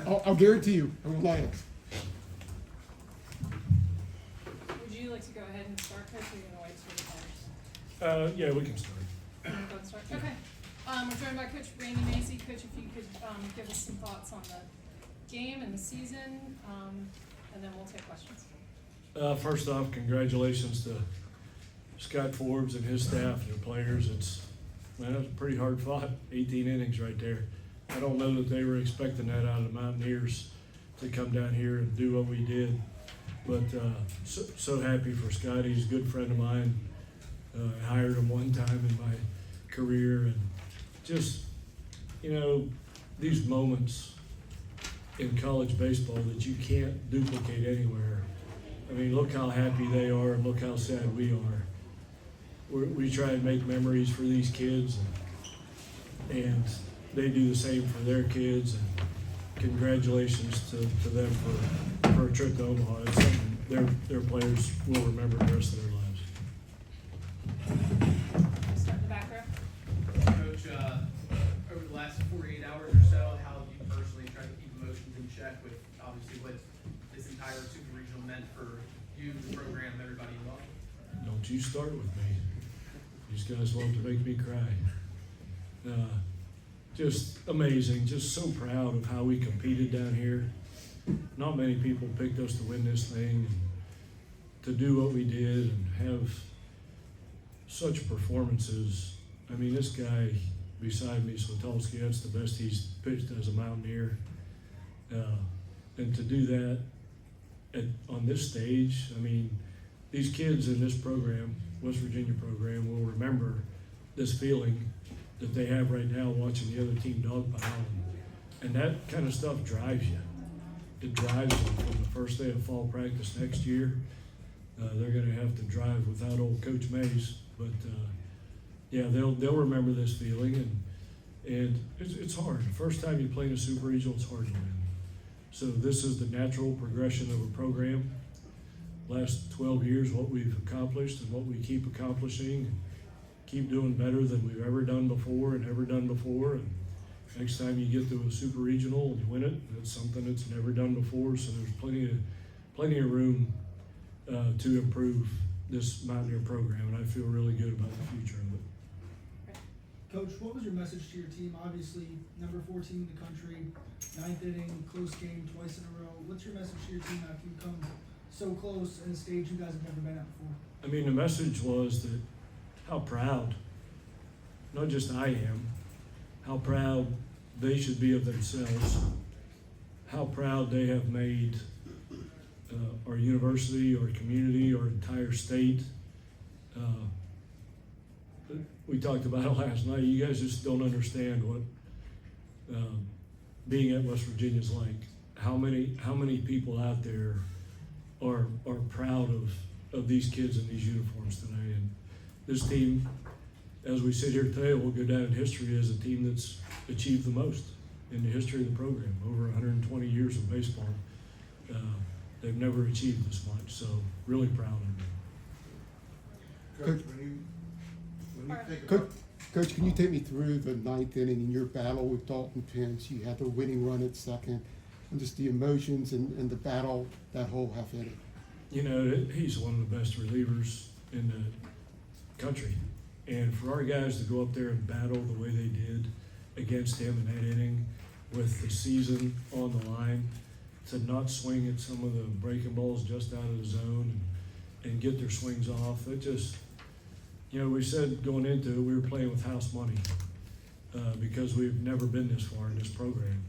I'll guarantee you, I will not ask. Would you like to go ahead and start, Coach, or are you gonna wait till the others? Yeah, we can start. You wanna go and start? Okay. We're joined by Coach Randy Macy. Coach, if you could, give us some thoughts on the game and the season, and then we'll take questions. First off, congratulations to Scott Forbes and his staff and their players. It's a pretty hard fought, 18 innings right there. I don't know that they were expecting that out of the Mountaineers to come down here and do what we did. But so happy for Scotty. He's a good friend of mine. I hired him one time in my career, and just, these moments in college baseball that you can't duplicate anywhere. I mean, look how happy they are and look how sad we are. We try and make memories for these kids, and they do the same for their kids. And congratulations to them for a trip to Omaha. It's something their players will remember the rest of their lives. Start in the back row. Coach, over the last 48 hours or so, how have you personally tried to keep emotions in check with obviously what this entire super regional meant for you, the program, everybody involved? Don't you start with me. These guys love to make me cry. Just amazing, just so proud of how we competed down here. Not many people picked us to win this thing, and to do what we did and have such performances. I mean, this guy beside me, Swatowski, that's the best he's pitched as a Mountaineer. And to do that on this stage, I mean, these kids in this program, West Virginia program, will remember this feeling that they have right now watching the other team dogpile. And that kind of stuff drives you. It drives them from the first day of fall practice next year. They're going to have to drive without old Coach Mays, but yeah, they'll remember this feeling, and it's hard. The first time you play in a super regional, it's hard to win. So this is the natural progression of a program. Last 12 years, what we've accomplished and what we keep accomplishing, keep doing better than we've ever done before. And next time you get to a super regional and you win it, it's something that's never done before. So there's plenty of room to improve this Mountaineer program, and I feel really good about the future of it. Coach, what was your message to your team? Obviously, number 14 in the country, 9th inning, close game twice in a row. What's your message to your team after you come so close in a stage you guys have never been at before? I mean, the message was that how proud, not just I am, how proud they should be of themselves, how proud they have made our university, our community, our entire state. We talked about it last night. You guys just don't understand what being at West Virginia is like. How many people out there are proud of these kids in these uniforms today. And this team, as we sit here today, will go down in history as a team that's achieved the most in the history of the program. Over 120 years of baseball, they've never achieved this much. So really proud of them. Coach, Coach, can you take me through the 9th inning in your battle with Dalton Pence? You had the winning run at second, and just the emotions and the battle that whole half inning. He's one of the best relievers in the country. And for our guys to go up there and battle the way they did against him in that inning with the season on the line, to not swing at some of the breaking balls just out of the zone and get their swings off, it just, we said going into it, we were playing with house money because we've never been this far in this program.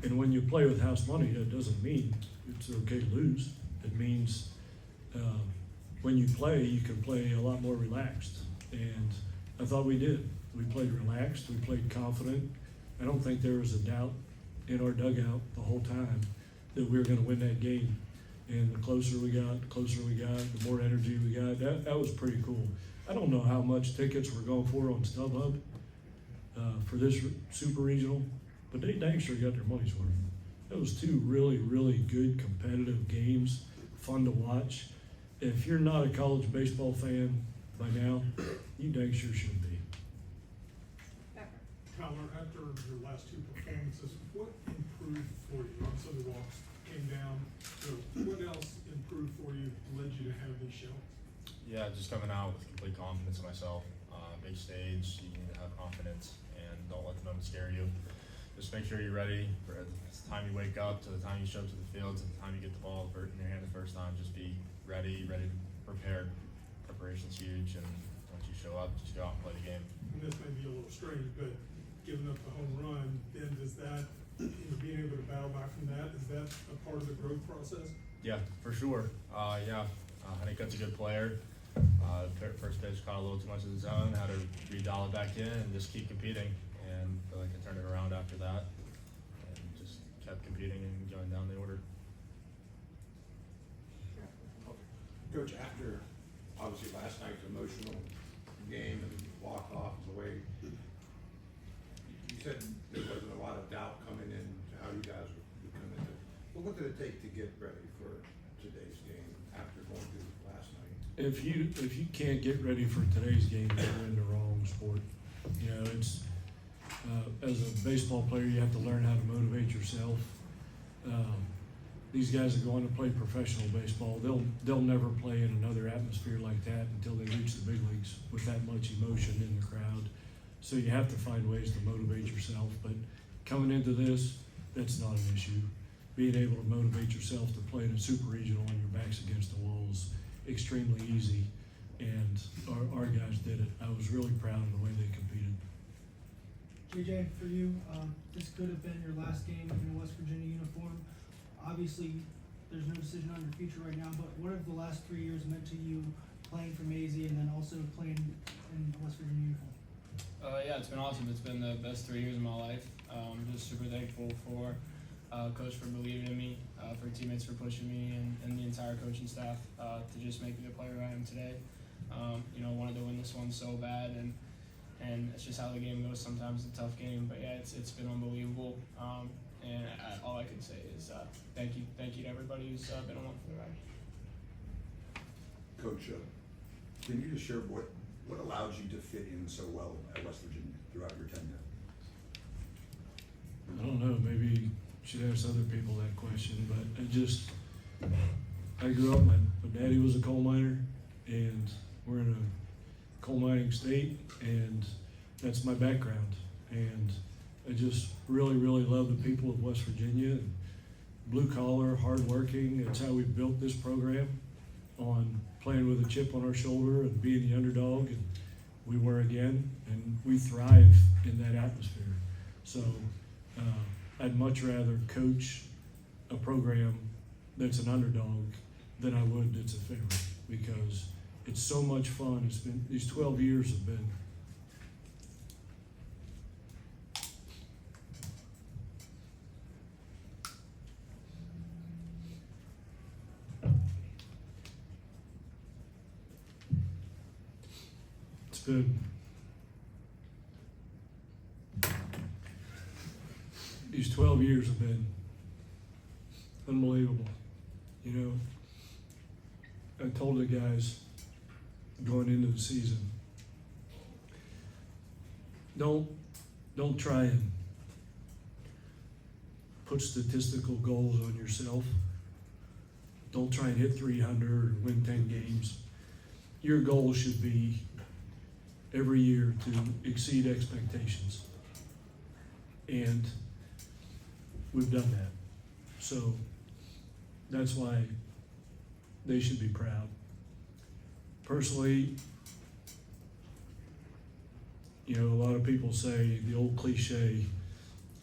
And when you play with house money, that doesn't mean it's okay to lose. It means when you play, you can play a lot more relaxed. And I thought we did. We played relaxed, we played confident. I don't think there was a doubt in our dugout the whole time that we were going to win that game. And the closer we got, the more energy we got. That was pretty cool. I don't know how much tickets we're going for on StubHub for this super regional, but they dang sure got their money's worth. That was two really, really good competitive games, fun to watch. If you're not a college baseball fan by now, you dang sure should be. Becker. Tyler, after your last two performances, what improved the walks came down. So what else improved for you, led you to have these show? Yeah, just coming out with complete confidence in myself. Big stage, you need to have confidence and don't let the moment scare you. Just make sure you're ready for the time you wake up to the time you show up to the field to the time you get the ball in your hand the first time. Just be ready, prepared. Preparation's huge, and once you show up, just go out and play the game. And this may be a little strange, but giving up the home run, then does that, being able to battle back from that, is that a part of the growth process? Yeah, for sure. Honeycutt's a good player. First pitch caught a little too much of the zone, had to redial it back in and just keep competing. And I feel like I turned it around after that and just kept competing and going down the order. Coach, after obviously last night's emotional game and walk-off the way, you said there wasn't a lot of doubt coming in to how you guys would come into it. But what did it take to get ready for today's game after going through last night? If you can't get ready for today's game, you're in the wrong sport. You know, it's as a baseball player, you have to learn how to motivate yourself. These guys are going to play professional baseball. They'll never play in another atmosphere like that until they reach the big leagues with that much emotion in the crowd. So you have to find ways to motivate yourself. But coming into this, that's not an issue. Being able to motivate yourself to play in a super regional on your backs against the wall is extremely easy, and our guys did it. I was really proud of the way they competed. JJ, for you, this could have been your last game in a West Virginia uniform. Obviously, there's no decision on your future right now, but what have the last 3 years meant to you playing for Maisie and then also playing in a West Virginia uniform? Yeah, it's been awesome. It's been the best 3 years of my life. I'm just super thankful for Coach for believing in me, for teammates for pushing me, and the entire coaching staff to just make me the player I am today. Wanted to win this one so bad, and it's just how the game goes. Sometimes it's a tough game, but yeah, it's been unbelievable. And all I can say is thank you to everybody who's been along for the ride. Coach, can you just share what allowed you to fit in so well at West Virginia throughout your tenure? I don't know, maybe you should ask other people that question, but I grew up, my daddy was a coal miner, and we're in a coal mining state, and that's my background. And I just really, really love the people of West Virginia, and blue collar, hardworking. It's how we built this program, on playing with a chip on our shoulder and being the underdog, and we were again, and we thrive in that atmosphere. So I'd much rather coach a program that's an underdog than I would that's a favorite, because it's so much fun. It's been, these 12 years have been these 12 years have been unbelievable. You know, I told the guys going into the season, don't try and put statistical goals on yourself. Don't try and hit 300 or win 10 games. Your goal should be every year to exceed expectations. And we've done that. So that's why they should be proud. Personally, you know, a lot of people say the old cliche,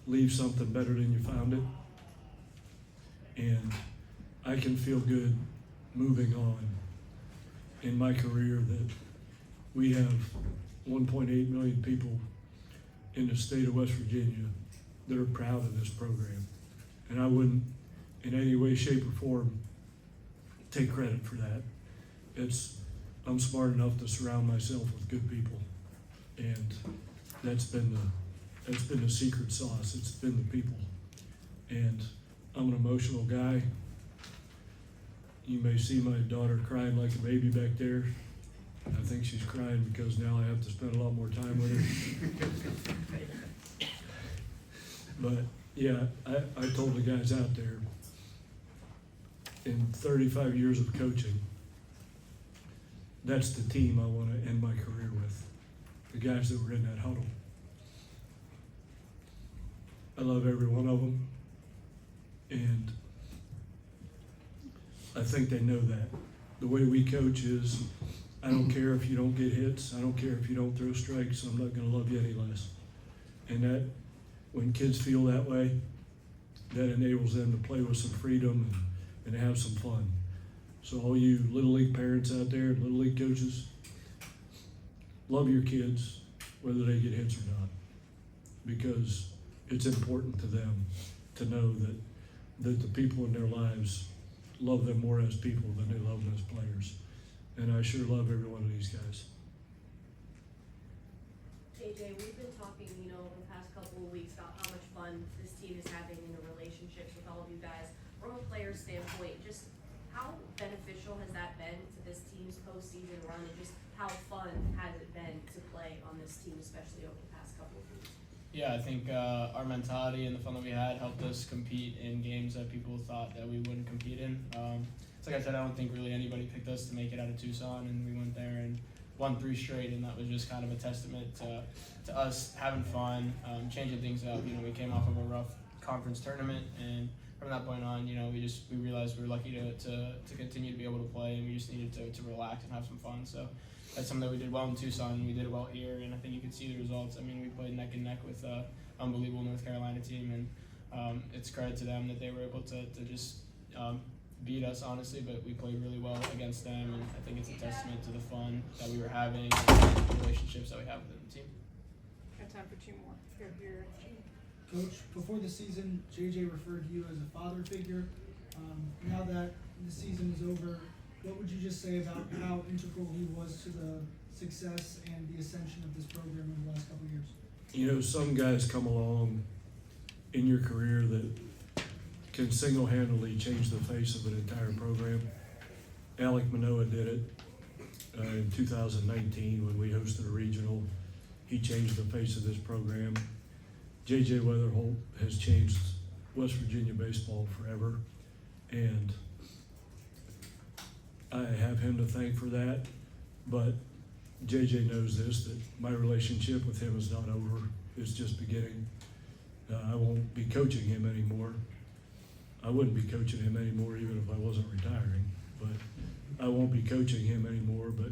leave something better than you found it. And I can feel good moving on in my career that we have 1.8 million people in the state of West Virginia that are proud of this program. And I wouldn't in any way, shape, or form take credit for that. I'm smart enough to surround myself with good people. And that's been the secret sauce. It's been the people. And I'm an emotional guy. You may see my daughter crying like a baby back there. I think she's crying because now I have to spend a lot more time with her. But yeah, I told the guys out there, in 35 years of coaching, that's the team I want to end my career with. The guys that were in that huddle. I love every one of them, and I think they know that. The way we coach is, I don't care if you don't get hits, I don't care if you don't throw strikes, I'm not gonna love you any less. And that, when kids feel that way, that enables them to play with some freedom and have some fun. So all you Little League parents out there, and Little League coaches, love your kids, whether they get hits or not, because it's important to them to know that the people in their lives love them more as people than they love them as players. And I sure love every one of these guys. AJ, we've been talking, over the past couple of weeks about how much fun this team is having in the relationships with all of you guys. From a player's standpoint, just how beneficial has that been to this team's postseason run, and just how fun has it been to play on this team, especially over the past couple of weeks? Yeah, I think our mentality and the fun that we had helped us compete in games that people thought that we wouldn't compete in. It's like I said, I don't think really anybody picked us to make it out of Tucson, and we went there and won 3 straight, and that was just kind of a testament to us having fun, changing things up. We came off of a rough conference tournament, and from that point on, we realized we were lucky to continue to be able to play, and we just needed to relax and have some fun. So that's something that we did well in Tucson, and we did well here, and I think you can see the results. I mean, we played neck and neck with an unbelievable North Carolina team, and it's credit to them that they were able to just beat us, honestly, but we played really well against them, and I think it's a testament to the fun that we were having and the relationships that we have within the team. Got time for 2 more. Here. Coach, before the season, JJ referred to you as a father figure. Now that the season is over, what would you just say about how integral he was to the success and the ascension of this program in the last couple of years? Some guys come along in your career that can single-handedly change the face of an entire program. Alec Manoa did it in 2019 when we hosted a regional. He changed the face of this program. J.J. Weatherholt has changed West Virginia baseball forever, and I have him to thank for that, but J.J. knows this, that my relationship with him is not over. It's just beginning. I won't be coaching him anymore. I wouldn't be coaching him anymore even if I wasn't retiring, but I won't be coaching him anymore, but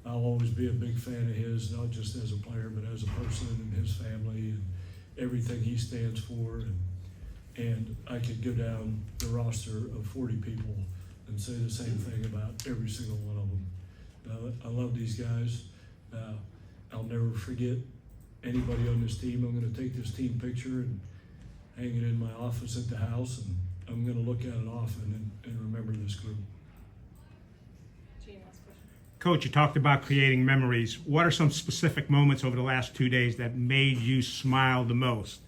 I'll always be a big fan of his, not just as a player, but as a person and his family and everything he stands for. And I could go down the roster of 40 people and say the same thing about every single one of them. I love these guys. I'll never forget anybody on this team. I'm going to take this team picture and hang it in my office at the house, and I'm going to look at it often and remember this group. Gene, last question. Coach, you talked about creating memories. What are some specific moments over the last 2 days that made you smile the most?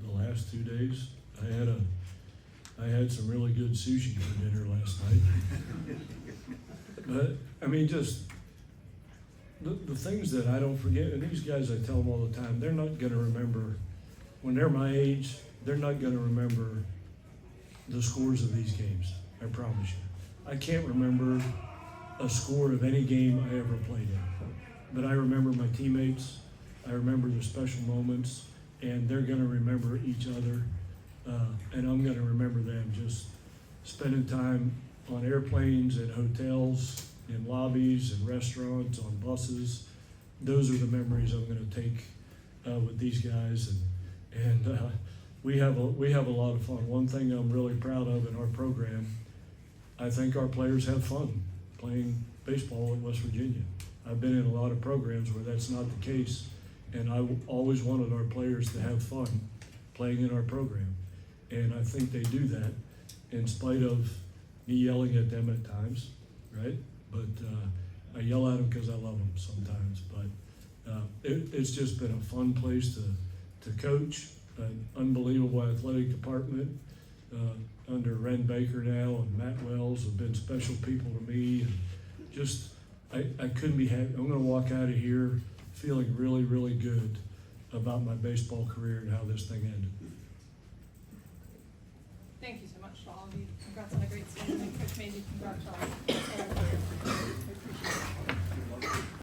The last 2 days, I had some really good sushi for dinner last night. But I mean, just the things that I don't forget, and these guys, I tell them all the time, they're not going to remember, when they're my age, they're not going to remember the scores of these games, I promise you. I can't remember a score of any game I ever played in, but I remember my teammates, I remember the special moments, and they're going to remember each other, and I'm going to remember them just spending time on airplanes, in hotels, in lobbies, in restaurants, on buses. Those are the memories I'm going to take with these guys, and we have a lot of fun. One thing I'm really proud of in our program, I think our players have fun playing baseball at West Virginia. I've been in a lot of programs where that's not the case, and I always wanted our players to have fun playing in our program, and I think they do that in spite of me yelling at them at times, right? But I yell at them because I love them sometimes. But it's just been a fun place to coach, an unbelievable athletic department under Ren Baker now, and Matt Wells have been special people to me. And just, I couldn't be happy. I'm going to walk out of here feeling really, really good about my baseball career and how this thing ended. thank you so much to all of you. Congrats on a great season, and Coach Maisie, congrats on